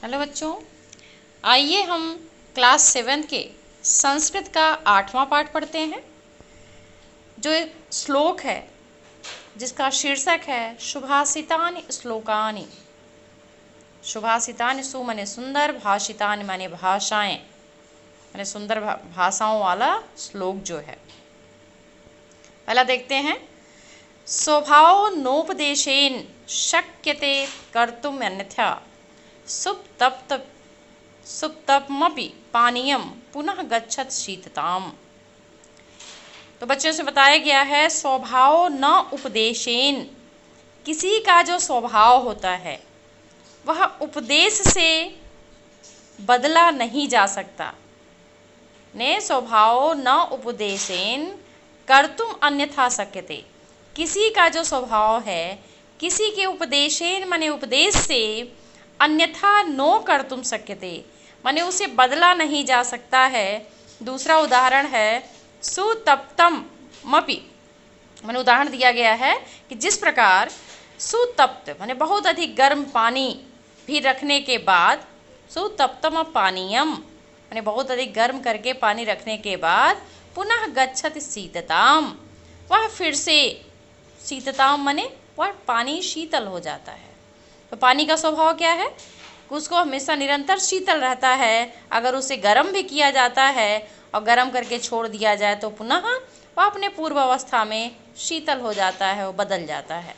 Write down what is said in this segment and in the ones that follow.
Hello बच्चों, आइए हम क्लास 7 के संस्कृत का 8वां पाठ पढ़ते हैं। जो एक श्लोक है जिसका शीर्षक है शुभाषितानि श्लोकानि। शुभाषितानि सु माने सुंदर, भाषितानि माने भाषाएं, माने सुंदर भाषाओं वाला श्लोक जो है। पहला देखते हैं। स्वभाव नोपदेशेन शक्यते कर्तुम अन्यथा सुप्तमपि पानीयम पुनः गच्छत शीतताम। तो बच्चों से बताया गया है स्वभाव न उपदेशेन, किसी का जो स्वभाव होता है वह उपदेश से बदला नहीं जा सकता। ने स्वभाव न उपदेशेन कर्तुम अन्यथा शक्यते, किसी का जो स्वभाव है किसी के उपदेशेन माने उपदेश से अन्यथा नो कर्तुम शक्यते माने उसे बदला नहीं जा सकता है। दूसरा उदाहरण है सुतप्तम मपि, माने उदाहरण दिया गया है कि जिस प्रकार सुतप्त माने बहुत अधिक गर्म पानी भी रखने के बाद, सुतप्तम पानीयम माने बहुत अधिक गर्म करके पानी रखने के बाद पुनः गच्छत शीतताम, वह फिर से शीतताम माने वह पानी शीतल हो जाता है। तो पानी का स्वभाव क्या है कि उसको हमेशा निरंतर शीतल रहता है। अगर उसे गर्म भी किया जाता है और गर्म करके छोड़ दिया जाए तो पुनः वह अपने पूर्व अवस्था में शीतल हो जाता है, वो बदल जाता है।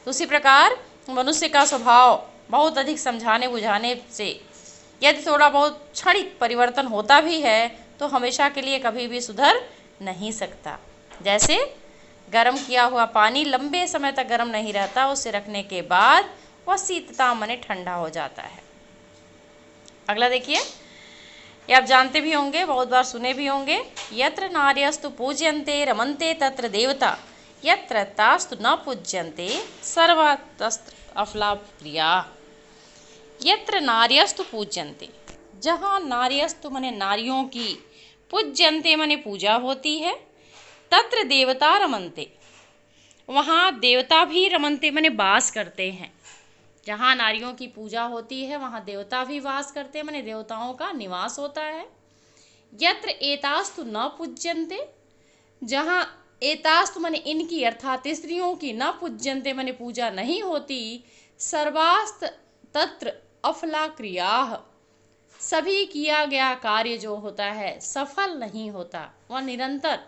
तो उसी प्रकार मनुष्य का स्वभाव बहुत अधिक समझाने बुझाने से यदि थोड़ा बहुत क्षणिक परिवर्तन होता भी है तो हमेशा के लिए कभी भी सुधर नहीं सकता। जैसे गर्म किया हुआ पानी लंबे समय तक गर्म नहीं रहता, उसे रखने के बाद वह शीतता माने ठंडा हो जाता है। अगला देखिए, ये आप जानते भी होंगे, बहुत बार सुने भी होंगे। यत्र नार्यस्तु पूज्यन्ते रमन्ते तत्र देवता, यत्र तास्तु न पूज्यन्ते सर्वतस्त्र अफला प्रिया। यत्र नार्यस्तु पूज्यन्ते, जहाँ नार्यस्तु माने नारियों की, पूज्यन्ते माने पूजा होती है, तत्र देवता रमन्ते, वहाँ देवता भी रमन्ते माने वास करते हैं। जहाँ नारियों की पूजा होती है वहाँ देवता भी वास करते हैं, माने देवताओं का निवास होता है। यत्र एतास्तु न पूज्यन्ते, जहाँ एतास्तु माने इनकी अर्थात स्त्रियों की, न पूज्यन्ते माने पूजा नहीं होती, सर्वास्त तत्र अफला क्रियाः, सभी किया गया कार्य जो होता है सफल नहीं होता, वह निरंतर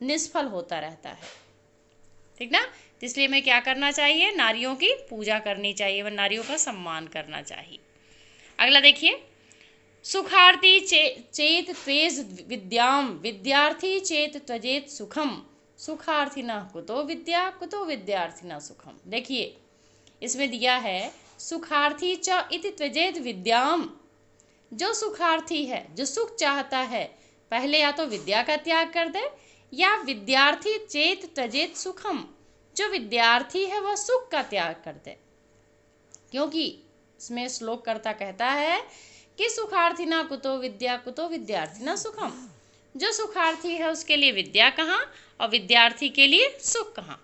निष्फल होता रहता है। ठीक ना। तो इसलिए हमें क्या करना चाहिए, नारियों की पूजा करनी चाहिए व नारियों का सम्मान करना चाहिए। अगला देखिए, सुखार्थी चेत त्वेज विद्याम, विद्यार्थी चेत त्वजेत सुखम, सुखार्थी न कुतो विद्या कुतो विद्यार्थी न सुखम। देखिए इसमें दिया है सुखार्थी च इति त्वजेत विद्याम, जो सुखार्थी है, जो सुख चाहता है, पहले या तो विद्या का त्याग कर दे, या विद्यार्थी चेत त्यजेत सुखम, जो विद्यार्थी है वह सुख का त्याग कर दे। क्योंकि इसमें श्लोक कर्ता कहता है कि सुखार्थी ना कुतो विद्या कुतो विद्यार्थी ना सुखम, जो सुखार्थी है उसके लिए विद्या कहाँ और विद्यार्थी के लिए सुख कहाँ।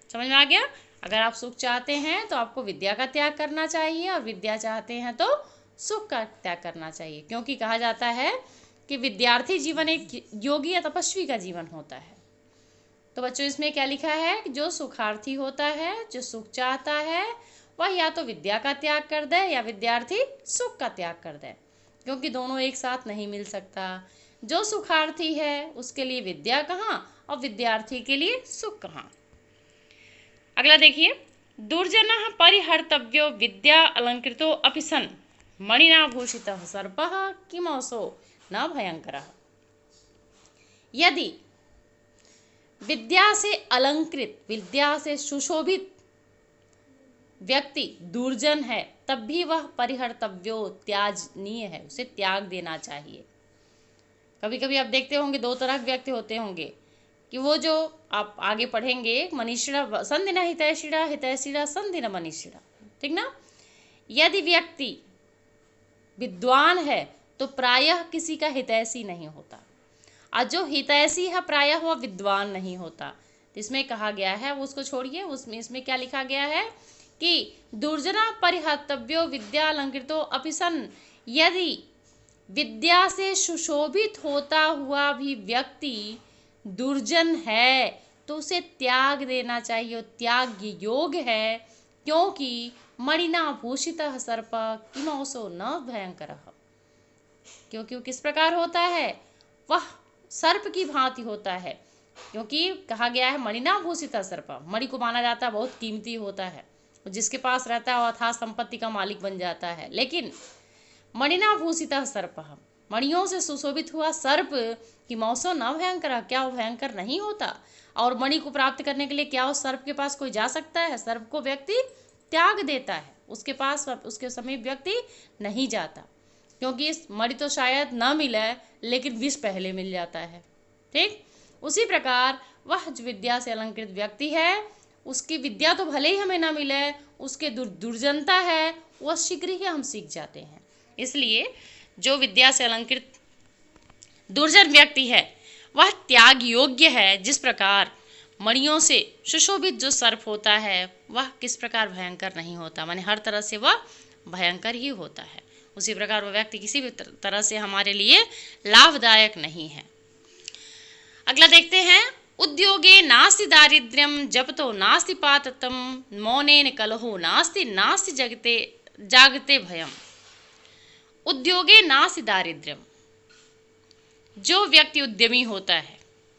समझ में आ गया। अगर आप सुख चाहते हैं तो आपको विद्या का त्याग करना चाहिए, और विद्या चाहते हैं तो सुख का त्याग करना चाहिए। क्योंकि कहा जाता है कि विद्यार्थी जीवन एक योगी या तपस्वी का जीवन होता है। तो बच्चों इसमें क्या लिखा है कि जो सुखार्थी होता है, जो सुख चाहता है, वह या तो विद्या का त्याग कर दे या विद्यार्थी सुख का त्याग कर दे, क्योंकि दोनों एक साथ नहीं मिल सकता। जो सुखार्थी है उसके लिए विद्या कहाँ और विद्यार्थी के लिए सुख कहाँ। अगला देखिए, दुर्जनः परिहर्तव्यो विद्या अलंकृतो अपि सन्, मणिना भूषितः सर्पः किमसो न भयंकरः। यदि विद्या से अलंकृत, विद्या से सुशोभित व्यक्ति दुर्जन है तब भी वह परिहर्तव्यो, त्याजनीय है, उसे त्याग देना चाहिए। कभी कभी आप देखते होंगे दो तरह के व्यक्ति होते होंगे कि वो जो आप आगे पढ़ेंगे, मनीषिणा संधिना हितैषिणा, हितैषिणा संधिना मनीषिणा। ठीक ना। यदि व्यक्ति विद्वान है तो प्रायः किसी का हितैषी नहीं होता, और जो हितैषी है प्रायः वह विद्वान नहीं होता। इसमें कहा गया है, उसको छोड़िए, उसमें इसमें क्या लिखा गया है कि दुर्जना परिहर्तव्यो विद्या अलंकृतो अपि सन, यदि विद्या से सुशोभित होता हुआ भी व्यक्ति दुर्जन है तो उसे त्याग देना चाहिए, त्याग योग है, क्योंकि मणिना भूषितः सर्प किमौसो न भयंकर, क्योंकि वो किस प्रकार होता है, वह सर्प की भांति होता है। क्योंकि कहा गया है मणिना भूषितः सर्प, मणि को माना जाता है बहुत कीमती होता है, जिसके पास रहता है वो अथाह संपत्ति का मालिक बन जाता है। लेकिन मणिना भूषितः सर्प, मणियों से सुशोभित हुआ सर्प कि मौसो न भयंकर, क्या वो भयंकर नहीं होता। और मणि को प्राप्त करने के लिए क्या उस सर्प के पास कोई जा सकता है? सर्प को व्यक्ति त्याग देता है, उसके पास उसके समीप व्यक्ति नहीं जाता, क्योंकि इस मणि तो शायद न मिले लेकिन विष पहले मिल जाता है। ठीक उसी प्रकार वह जो विद्या से अलंकृत व्यक्ति है, उसकी विद्या तो भले ही हमें ना मिले, उसके दुर्जनता है वह शीघ्र ही हम सीख जाते हैं। इसलिए जो विद्या से अलंकृत दुर्जन व्यक्ति है वह त्याग योग्य है, जिस प्रकार मणियों से सुशोभित जो सर्प होता है वह किस प्रकार भयंकर नहीं होता, माने हर तरह से वह भयंकर ही होता है। उसी प्रकार वह व्यक्ति किसी भी तरह से हमारे लिए लाभदायक नहीं है। अगला देखते हैं, उद्योगे नास्ति दारिद्र्यम जपतो नास्ति पातकम मौनेन कलहो नास्ति नास्ति जगते जागते भयम। उद्योगे नास्ति दारिद्र्यम, जो व्यक्ति उद्यमी होता है,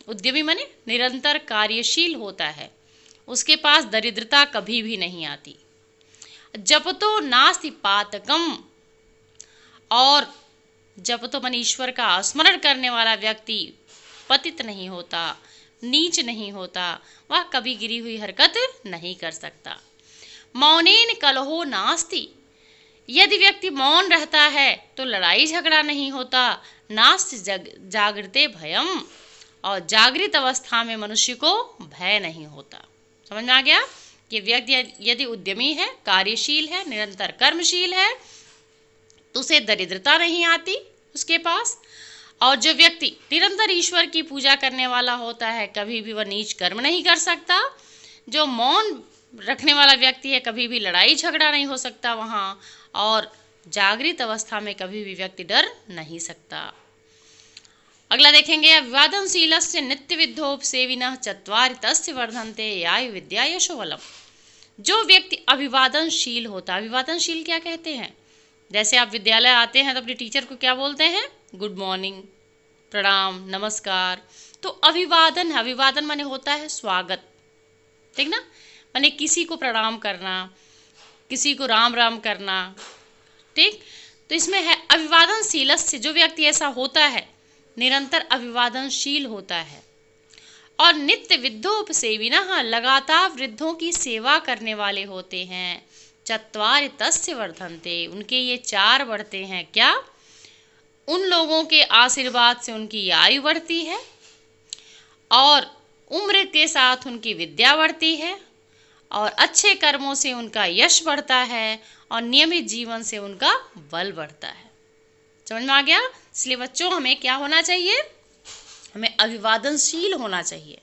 उद्यमी माने निरंतर कार्यशील होता है, उसके पास दरिद्रता कभी भी नहीं आती। जपतो नास्ति पातकम, और जपतो माने ईश्वर का स्मरण करने वाला व्यक्ति पतित नहीं होता, नीच नहीं होता, वह कभी गिरी हुई हरकत नहीं कर सकता। मौनेन कलहो नास्ति, यदि व्यक्ति मौन रहता है तो लड़ाई झगड़ा नहीं होता। नास्ति जागृते भयम, और जागृत अवस्था में मनुष्य को भय नहीं होता। समझ में आ गया कि व्यक्ति यदि उद्यमी है, कार्यशील है, निरंतर कर्मशील है तो उसे दरिद्रता नहीं आती उसके पास। और जो व्यक्ति निरंतर ईश्वर की पूजा करने वाला होता है, कभी भी वह नीच कर्म नहीं कर सकता। जो मौन रखने वाला व्यक्ति है, कभी भी लड़ाई झगड़ा नहीं हो सकता वहाँ, और जागृत अवस्था में कभी भी व्यक्ति डर नहीं सकता। अगला देखेंगे, अभिवादनशीलस्य नित्य विद्धोपसेविनः चत्वारि तस्य वर्धन्ते आयु विद्या यशो बलम्। जो व्यक्ति अभिवादनशील होता, अभिवादनशील क्या कहते हैं, जैसे आप विद्यालय आते हैं तो अपने टीचर को क्या बोलते हैं, गुड मॉर्निंग, प्रणाम, नमस्कार। तो अभिवादन है, अभिवादन माने होता है स्वागत, ठीक ना, माने किसी को प्रणाम करना, किसी को राम राम करना। ठीक, तो इसमें है अभिवादनशीलस्य, जो व्यक्ति ऐसा होता है निरंतर अभिवादनशील होता है। और नित्य विद्धोपसेविनः, लगातार वृद्धों की सेवा करने वाले होते हैं। चत्वारि तस्य वर्धन्ते, उनके ये 4 बढ़ते हैं। क्या? उन लोगों के आशीर्वाद से उनकी आयु बढ़ती है, और उम्र के साथ उनकी विद्या बढ़ती है, और अच्छे कर्मों से उनका यश बढ़ता है, और नियमित जीवन से उनका बल बढ़ता है। समझ में आ गया? इसलिए बच्चों हमें क्या होना चाहिए, हमें अभिवादनशील होना चाहिए।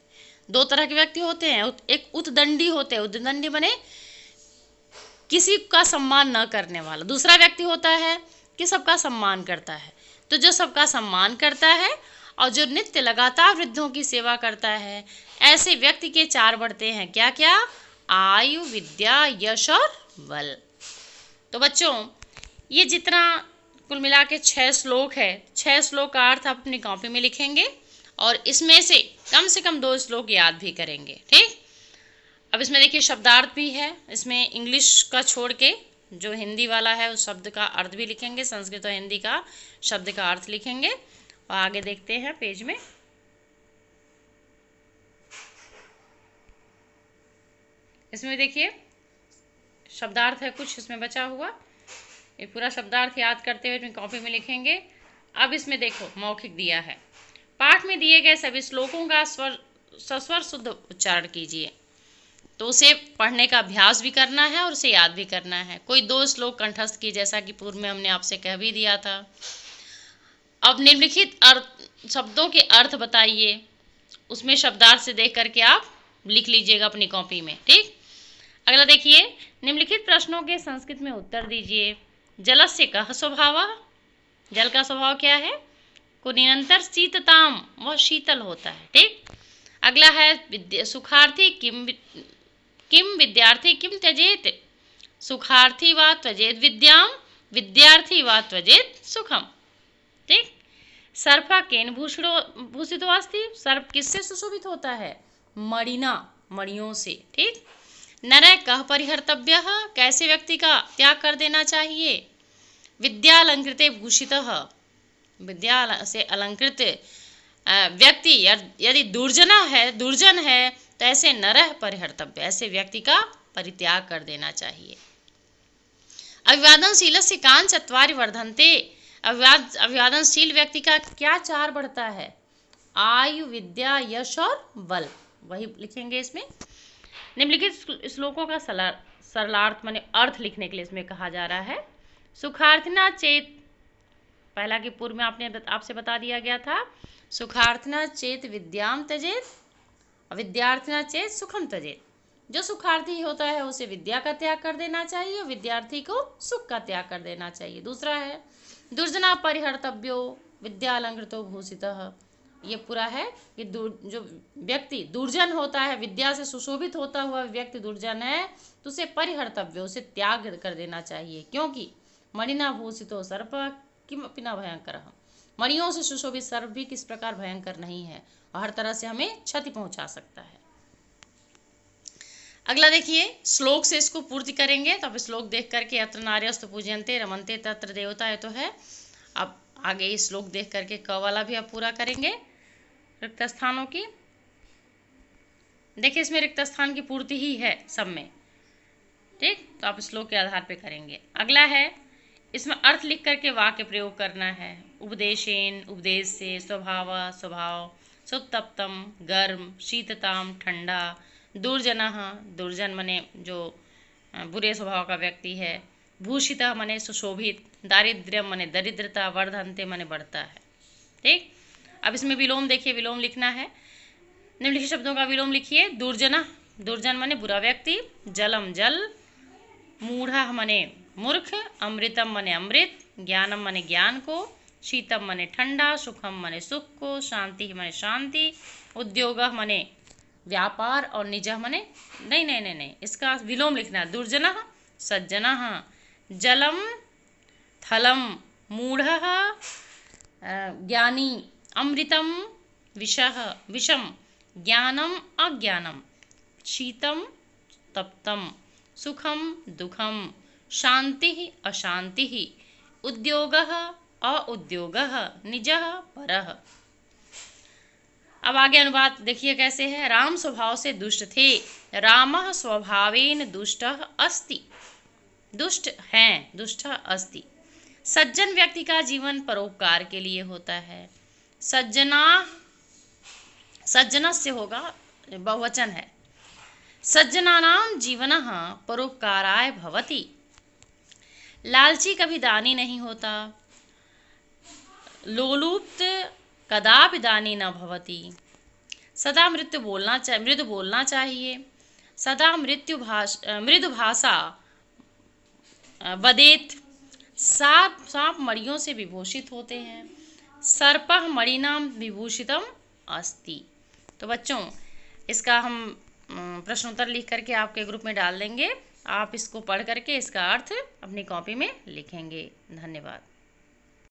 2 तरह के व्यक्ति होते हैं, एक उद्दंडी होते हैं, उद्दंडी बने किसी का सम्मान न करने वाला। दूसरा व्यक्ति होता है कि सबका सम्मान करता है। तो जो सबका सम्मान करता है और जो नित्य लगातार वृद्धों की सेवा करता है, ऐसे व्यक्ति के 4 बढ़ते हैं। क्या क्या? आयु, विद्या, यश और बल। तो बच्चों ये जितना कुल मिला के 6 श्लोक है, 6 श्लोक का अर्थ आप अपनी कॉपी में लिखेंगे, और इसमें से कम 2 श्लोक याद भी करेंगे। ठीक, अब इसमें देखिए शब्दार्थ भी है, इसमें इंग्लिश का छोड़ के जो हिंदी वाला है उस शब्द का अर्थ भी लिखेंगे, संस्कृत और हिंदी का शब्द का अर्थ लिखेंगे। और आगे देखते हैं पेज में, इसमें देखिए शब्दार्थ है कुछ इसमें बचा हुआ, ये पूरा शब्दार्थ याद करते हुए अपनी कॉपी में लिखेंगे। अब इसमें देखो मौखिक दिया है, पाठ में दिए गए सभी श्लोकों का सस्वर शुद्ध उच्चारण कीजिए। तो उसे पढ़ने का अभ्यास भी करना है और उसे याद भी करना है। कोई 2 श्लोक कंठस्थ की, जैसा कि पूर्व में हमने आपसे कह भी दिया था। अब निम्नलिखित शब्दों के अर्थ बताइए, उसमें शब्दार्थ से देख करके आप लिख लीजिएगा अपनी कॉपी में। ठीक, अगला देखिए, निम्नलिखित प्रश्नों के संस्कृत में उत्तर दीजिए। जलस्य कः स्वभावः, जल का स्वभाव क्या है? को निरंतर शीतताम, वह शीतल होता है। ठीक। अगला है सुखार्थी किम विद्यार्थी किम त्यजेत, सुखार्थी वा त्यजेत विद्याम, विद्यार्थी वा त्यजेत सुखम। ठीक। सर्प केन भूषितो अस्ति, सर्प किससे सुशोभित होता है? मणिना, मणियों से। ठीक। नरः कः परिहर्तव्यः, कैसे व्यक्ति का त्याग कर देना चाहिए? विद्यालंकृते भूषितः, विद्या से अलंकृत व्यक्ति यदि दुर्जन है तो ऐसे नरः परिहर्तव्य, ऐसे व्यक्ति का परित्याग कर देना चाहिए। अभिवादनशीलस्य कान चत्वारि वर्धन्ते, अभिवादनशील व्यक्ति का क्या 4 बढ़ता है? आयु, विद्या, यश और बल। वही लिखेंगे इसमें। निम्नलिखित श्लोकों का सरलार्थ माने अर्थ लिखने के लिए इसमें कहा जा रहा है। सुखार्थिना चेत, पहला के पूर्व में आपसे बता दिया गया था, सुखार्थिना चेत विद्याम त्यजेत, विद्यार्थिना चेत सुखम त्यजेत। जो सुखार्थी होता है उसे विद्या का त्याग कर देना चाहिए और विद्यार्थी को सुख का त्याग कर देना चाहिए। दूसरा है दुर्जना परिहर्तव्यो विद्यालंकृतो भूषितः, ये पूरा है कि जो व्यक्ति दुर्जन होता है, विद्या से सुशोभित होता हुआ व्यक्ति दुर्जन है तो उसे परिहर्तव्य, उसे त्याग कर देना चाहिए। क्योंकि मणिना भूषितो सर्प किमपि न भयंकर, मणियों से सुशोभित सर्प भी किस प्रकार भयंकर नहीं है और हर तरह से हमें क्षति पहुंचा सकता है। अगला देखिए, श्लोक से इसको पूर्ति करेंगे। तो अब श्लोक देख करके अत्र नार्यस्तु पूजयन्ते रमन्ते तत्र देवता, ये तो है। अब आगे इस श्लोक देख करके क वाला भी अब पूरा करेंगे रिक्त स्थानों की। देखिए इसमें रिक्त स्थान की पूर्ति ही है सब में। ठीक। तो आप श्लोक के आधार पे करेंगे। अगला है, इसमें अर्थ लिख करके वाक्य प्रयोग करना है। उपदेशेन, उपदेश से, स्वभाव, स्वभाव, सुतप्तम, गर्म, शीतताम, ठंडा, दुर्जनः, दुर्जन मने जो बुरे स्वभाव का व्यक्ति है, भूषितः मने सुशोभित, दारिद्र्यम मने दरिद्रता, वर्धन्ते मने बढ़ता है। ठीक। अब इसमें विलोम देखिए, विलोम लिखना है। निम्नलिखित शब्दों का विलोम लिखिए। दुर्जना, दुर्जन मने बुरा व्यक्ति, जलम जल, मूढ़ः मने मूर्ख, अमृतम मने अमृत, ज्ञानम मने ज्ञान को, शीतम मने ठंडा, सुखम मने सुख को, शांति मने शांति, उद्योगः मने व्यापार और निजः मने नहीं, इसका विलोम लिखना है। दुर्जनः सज्जनः, जलम थलम, मूढ़ः ज्ञानी, अमृतम विषः विषम, ज्ञानम अज्ञानम, शीतम तप्तम, सुखम दुखम, शांति अशांति, उद्योगः अउद्योगः, निजः परः। अब आगे अनुवाद देखिए कैसे है। राम स्वभाव से दुष्ट थे, रामः स्वभावेन दुष्टः अस्ति, दुष्ट हैं, दुष्टः अस्ति। सज्जन व्यक्ति का जीवन परोपकार के लिए होता है। सज्जनस्य होगा, बहुवचन है। सज्जनानां जीवनः परोपकाराय भवति। लालची कभी दानी नहीं होता। लोलुप्त कदापि दानी न भवति। सदा मृदु बोलना चाहिए। सदा मृदु भाषा वदेत। सांप मणियों से विभूषित होते हैं। सर्पः मणिनाम विभूषितम अस्ति। तो बच्चों, इसका हम प्रश्नोत्तर लिख करके आपके ग्रुप में डाल देंगे। आप इसको पढ़ करके इसका अर्थ अपनी कॉपी में लिखेंगे। धन्यवाद।